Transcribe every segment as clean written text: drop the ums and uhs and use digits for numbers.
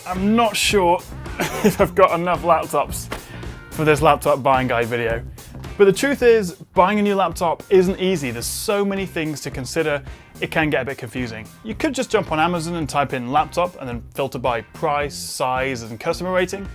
I'm not sure if I've got enough laptops for this laptop buying guide video. But the truth is, buying a new laptop isn't easy. There's so many things to consider, it can get a bit confusing. You could just jump on Amazon and type in laptop and then filter by price, size, and customer rating.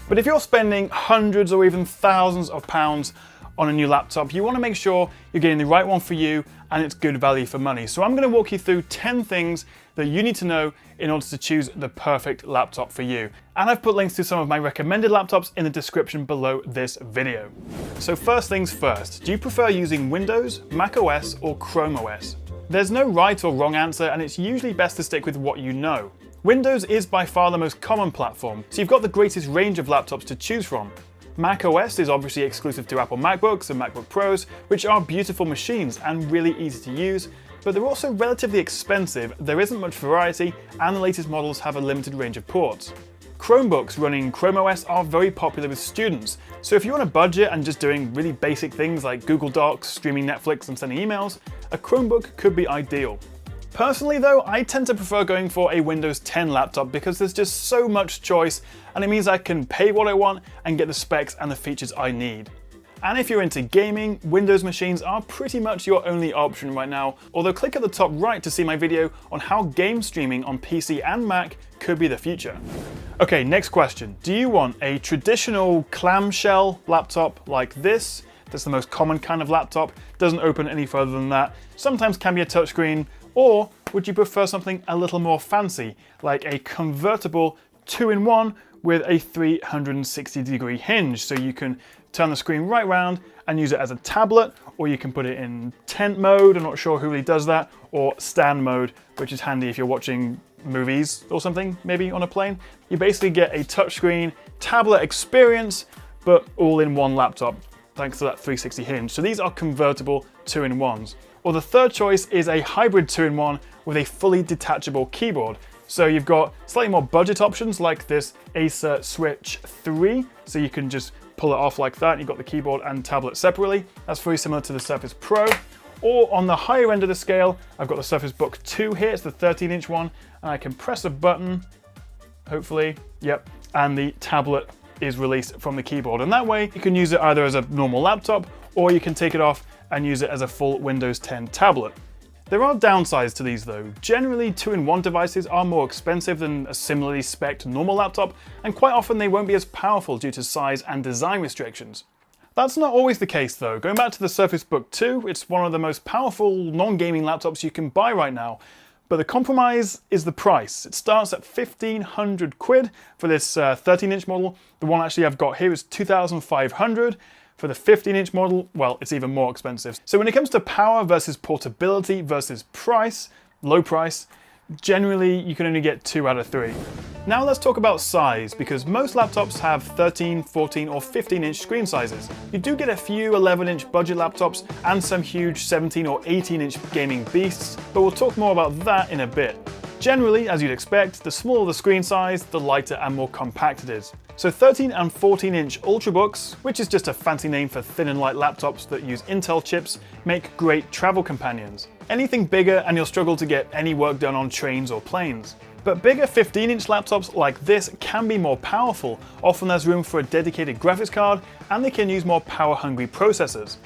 But if you're spending hundreds or even thousands of pounds on a new laptop, you want to make sure you're getting the right one for you and it's good value for money. So I'm going to walk you through 10 things that you need to know in order to choose the perfect laptop for you. And I've put links to some of my recommended laptops in the description below this video. So first things first, do you prefer using Windows, Mac OS, or Chrome OS? There's no right or wrong answer, and it's usually best to stick with what you know. Windows is by far the most common platform, so you've got the greatest range of laptops to choose from. Mac OS is obviously exclusive to Apple MacBooks and MacBook Pros, which are beautiful machines and really easy to use, but they're also relatively expensive, there isn't much variety, and the latest models have a limited range of ports. Chromebooks running Chrome OS are very popular with students, so if you're on a budget and just doing really basic things like Google Docs, streaming Netflix, and sending emails, a Chromebook could be ideal. Personally though, I tend to prefer going for a Windows 10 laptop because there's just so much choice, and it means I can pay what I want and get the specs and the features I need. And if you're into gaming, Windows machines are pretty much your only option right now, although click at the top right to see my video on how game streaming on PC and Mac could be the future. Okay, next question. Do you want a traditional clamshell laptop like this? That's the most common kind of laptop, doesn't open any further than that, sometimes can be a touchscreen, or would you prefer something a little more fancy, like a convertible 2-in-1 with a 360-degree hinge, so you can turn the screen right round and use it as a tablet, or you can put it in tent mode, I'm not sure who really does that, or stand mode, which is handy if you're watching movies or something, maybe on a plane. You basically get a touchscreen tablet experience, but all in one laptop, thanks to that 360 hinge. So these are convertible 2-in-1s. Or the third choice is a hybrid 2-in-1 with a fully detachable keyboard. So you've got slightly more budget options like this Acer Switch 3, so you can just pull it off like that. You've got the keyboard and tablet separately. That's very similar to the Surface Pro. Or on the higher end of the scale, I've got the Surface Book 2 here, it's the 13-inch one, and I can press a button, hopefully, yep, and the tablet is released from the keyboard. And that way you can use it either as a normal laptop, or you can take it off and use it as a full Windows 10 tablet. There are downsides to these though. Generally, 2-in-1 devices are more expensive than a similarly spec'd normal laptop, and quite often they won't be as powerful due to size and design restrictions. That's not always the case though. Going back to the Surface Book 2, it's one of the most powerful non-gaming laptops you can buy right now. But the compromise is the price. It starts at 1,500 quid for this 13-inch model. The one actually I've got here is 2,500. For the 15-inch model, well, it's even more expensive. So when it comes to power versus portability versus price, low price, generally you can only get 2 out of 3. Now let's talk about size, because most laptops have 13, 14, or 15-inch screen sizes. You do get a few 11-inch budget laptops and some huge 17 or 18-inch gaming beasts, but we'll talk more about that in a bit. Generally, as you'd expect, the smaller the screen size, the lighter and more compact it is. So 13 and 14-inch Ultrabooks, which is just a fancy name for thin and light laptops that use Intel chips, make great travel companions. Anything bigger and you'll struggle to get any work done on trains or planes. But bigger 15-inch laptops like this can be more powerful. Often there's room for a dedicated graphics card, and they can use more power-hungry processors.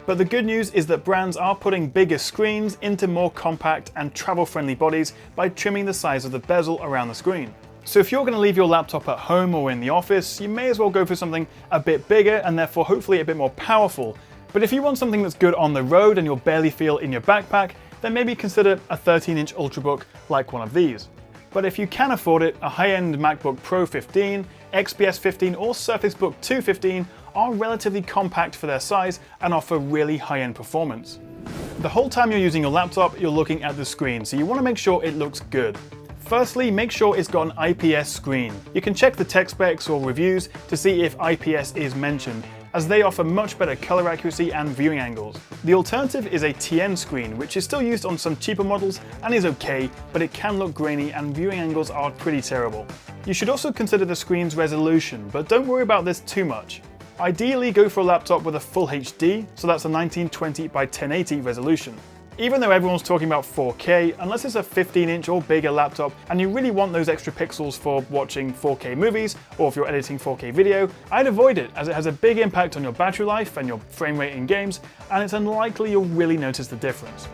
But the good news is that brands are putting bigger screens into more compact and travel-friendly bodies by trimming the size of the bezel around the screen. So if you're going to leave your laptop at home or in the office, you may as well go for something a bit bigger and therefore hopefully a bit more powerful. But if you want something that's good on the road and you'll barely feel in your backpack, then maybe consider a 13-inch Ultrabook like one of these. But if you can afford it, a high-end MacBook Pro 15, XPS 15 or Surface Book 2 15 are relatively compact for their size and offer really high-end performance. The whole time you're using your laptop, you're looking at the screen, so you want to make sure it looks good. Firstly, make sure it's got an IPS screen. You can check the tech specs or reviews to see if IPS is mentioned, as they offer much better color accuracy and viewing angles. The alternative is a TN screen, which is still used on some cheaper models and is okay, but it can look grainy and viewing angles are pretty terrible. You should also consider the screen's resolution, but don't worry about this too much. Ideally, go for a laptop with a full HD, so that's a 1920 by 1080 resolution. Even though everyone's talking about 4K, unless it's a 15-inch or bigger laptop and you really want those extra pixels for watching 4K movies or if you're editing 4K video, I'd avoid it as it has a big impact on your battery life and your frame rate in games, and it's unlikely you'll really notice the difference.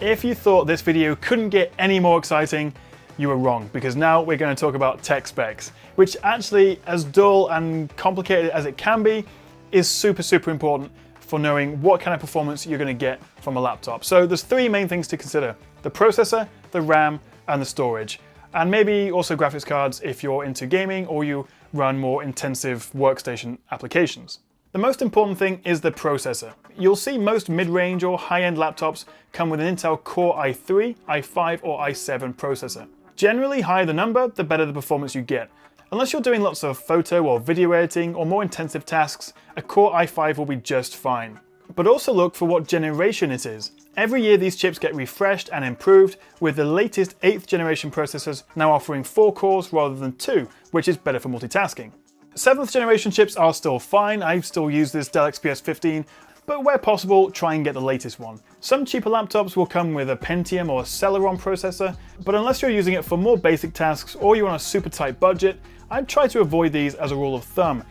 If you thought this video couldn't get any more exciting, you were wrong, because now we're going to talk about tech specs, which actually, as dull and complicated as it can be, is super important for knowing what kind of performance you're going to get from a laptop. So there's three main things to consider: the processor, the RAM, and the storage. And maybe also graphics cards if you're into gaming or you run more intensive workstation applications. The most important thing is the processor. You'll see most mid-range or high-end laptops come with an Intel Core i3, i5, or i7 processor. Generally, higher the number, the better the performance you get. Unless you're doing lots of photo or video editing or more intensive tasks, a Core i5 will be just fine. But also look for what generation it is. Every year these chips get refreshed and improved, with the latest 8th generation processors now offering 4 cores rather than 2, which is better for multitasking. 7th generation chips are still fine. I still use this Dell XPS 15, but where possible, try and get the latest one. Some cheaper laptops will come with a Pentium or a Celeron processor, but unless you're using it for more basic tasks or you're on a super tight budget, I'd try to avoid these as a rule of thumb.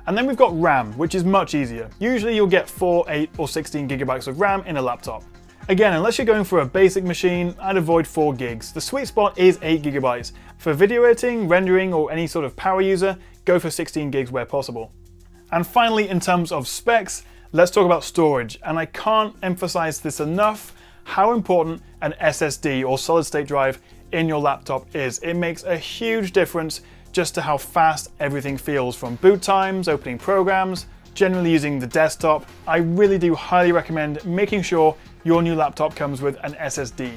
And then we've got RAM, which is much easier. Usually you'll get 4, 8, or 16 gigabytes of RAM in a laptop. Again, unless you're going for a basic machine, I'd avoid 4 gigs. The sweet spot is 8 gigabytes. For video editing, rendering, or any sort of power user, go for 16 gigs where possible. And finally, in terms of specs, let's talk about storage. And I can't emphasize this enough, how important an SSD or solid state drive in your laptop is. It makes a huge difference just to how fast everything feels, from boot times, opening programs, generally using the desktop. I really do highly recommend making sure your new laptop comes with an SSD.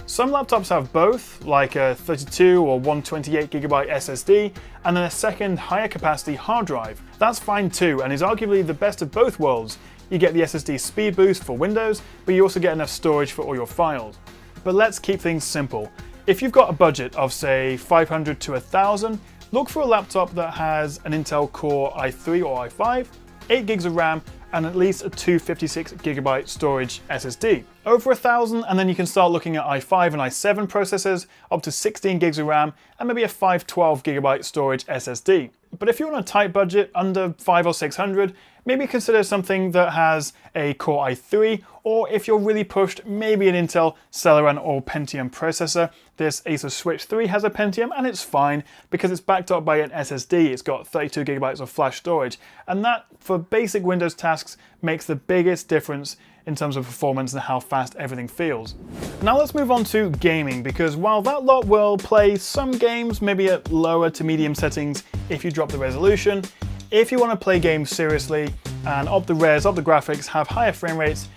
Some laptops have both, like a 32 or 128 gigabyte SSD, and then a second higher capacity hard drive. That's fine too, and is arguably the best of both worlds. You get the SSD speed boost for Windows, but you also get enough storage for all your files. But let's keep things simple. If you've got a budget of say 500 to 1000, look for a laptop that has an Intel Core i3 or i5, 8 gigs of RAM, and at least a 256 gigabyte storage SSD. Over 1000, and then you can start looking at i5 and i7 processors, up to 16 gigs of RAM, and maybe a 512 gigabyte storage SSD. But if you're on a tight budget, under 500 or 600, maybe consider something that has a Core i3, or if you're really pushed, maybe an Intel Celeron or Pentium processor. This Asus Switch 3 has a Pentium, and it's fine because it's backed up by an SSD. It's got 32 gigabytes of flash storage, and that, for basic Windows tasks, makes the biggest difference in terms of performance and how fast everything feels. Now let's move on to gaming, because while that lot will play some games maybe at lower to medium settings if you drop the resolution, if you want to play games seriously and up the res, up the graphics, have higher frame rates,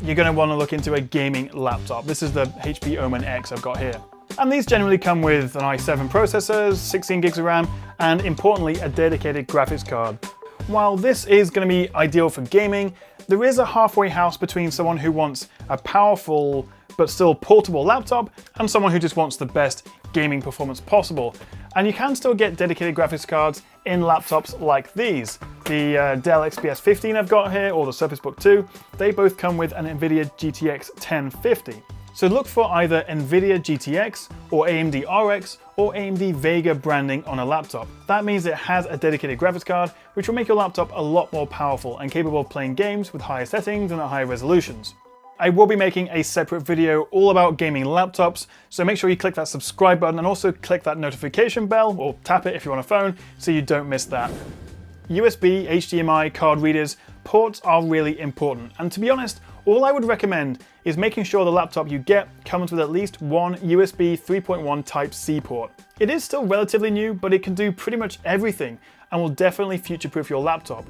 you're going to want to look into a gaming laptop. This is the HP Omen X I've got here. And these generally come with an i7 processor, 16 gigs of RAM, and importantly, a dedicated graphics card. While this is going to be ideal for gaming, there is a halfway house between someone who wants a powerful but still portable laptop and someone who just wants the best gaming performance possible. And you can still get dedicated graphics cards in laptops like these. The Dell XPS 15 I've got here, or the Surface Book 2, they both come with an NVIDIA GTX 1050. So look for either NVIDIA GTX or AMD RX or AMD Vega branding on a laptop. That means it has a dedicated graphics card, which will make your laptop a lot more powerful and capable of playing games with higher settings and at higher resolutions. I will be making a separate video all about gaming laptops, so make sure you click that subscribe button and also click that notification bell, or tap it if you're on a phone, so you don't miss that. USB, HDMI, card readers, ports are really important, and to be honest, all I would recommend is making sure the laptop you get comes with at least one USB 3.1 Type-C port. It is still relatively new, but it can do pretty much everything and will definitely future-proof your laptop.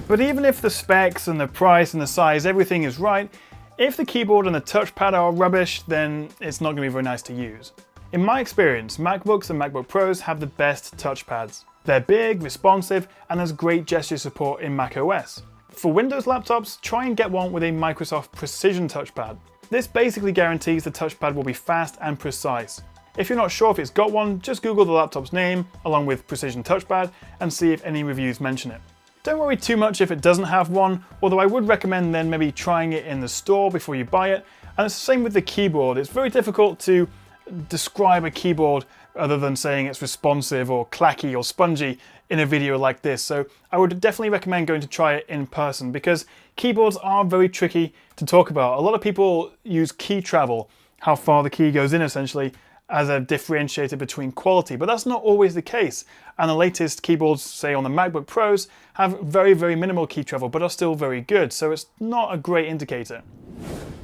But even if the specs and the price and the size, everything is right, if the keyboard and the touchpad are rubbish, then it's not going to be very nice to use. In my experience, MacBooks and MacBook Pros have the best touchpads. They're big, responsive, and there's great gesture support in macOS. For Windows laptops, try and get one with a Microsoft Precision touchpad. This basically guarantees the touchpad will be fast and precise. If you're not sure if it's got one, just Google the laptop's name along with Precision touchpad and see if any reviews mention it. Don't worry too much if it doesn't have one, although I would recommend then maybe trying it in the store before you buy it, And it's the same with the keyboard. It's very difficult to describe a keyboard other than saying it's responsive or clacky or spongy in a video like this. So I would definitely recommend going to try it in person, because keyboards are very tricky to talk about. A lot of people use key travel, how far the key goes in essentially, as a differentiator between quality, but that's not always the case. And the latest keyboards, say on the MacBook Pros, have very, very minimal key travel, but are still very good, so it's not a great indicator.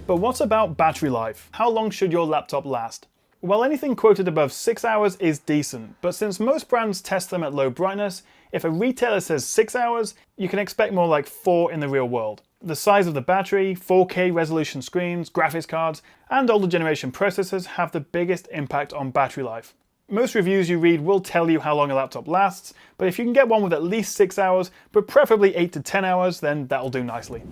But what about battery life? How long should your laptop last? Well, anything quoted above 6 hours is decent, but since most brands test them at low brightness, if a retailer says 6 hours, you can expect more like 4 in the real world. The size of the battery, 4K resolution screens, graphics cards, and older generation processors have the biggest impact on battery life. Most reviews you read will tell you how long a laptop lasts, but if you can get one with at least 6 hours, but preferably 8 to 10 hours, then that'll do nicely.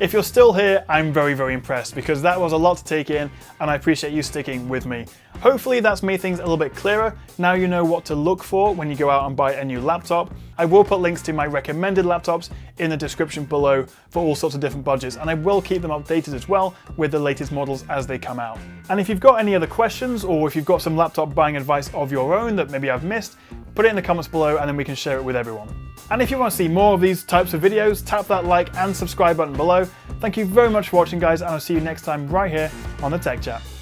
If you're still here, I'm very, very impressed, because that was a lot to take in, and I appreciate you sticking with me. Hopefully that's made things a little bit clearer. Now you know what to look for when you go out and buy a new laptop. I will put links to my recommended laptops in the description below for all sorts of different budgets, and I will keep them updated as well with the latest models as they come out. And if you've got any other questions, or if you've got some laptop buying advice of your own that maybe I've missed, put it in the comments below and then we can share it with everyone. And if you want to see more of these types of videos, tap that like and subscribe button below. Thank you very much for watching, guys, and I'll see you next time right here on the Tech Chat.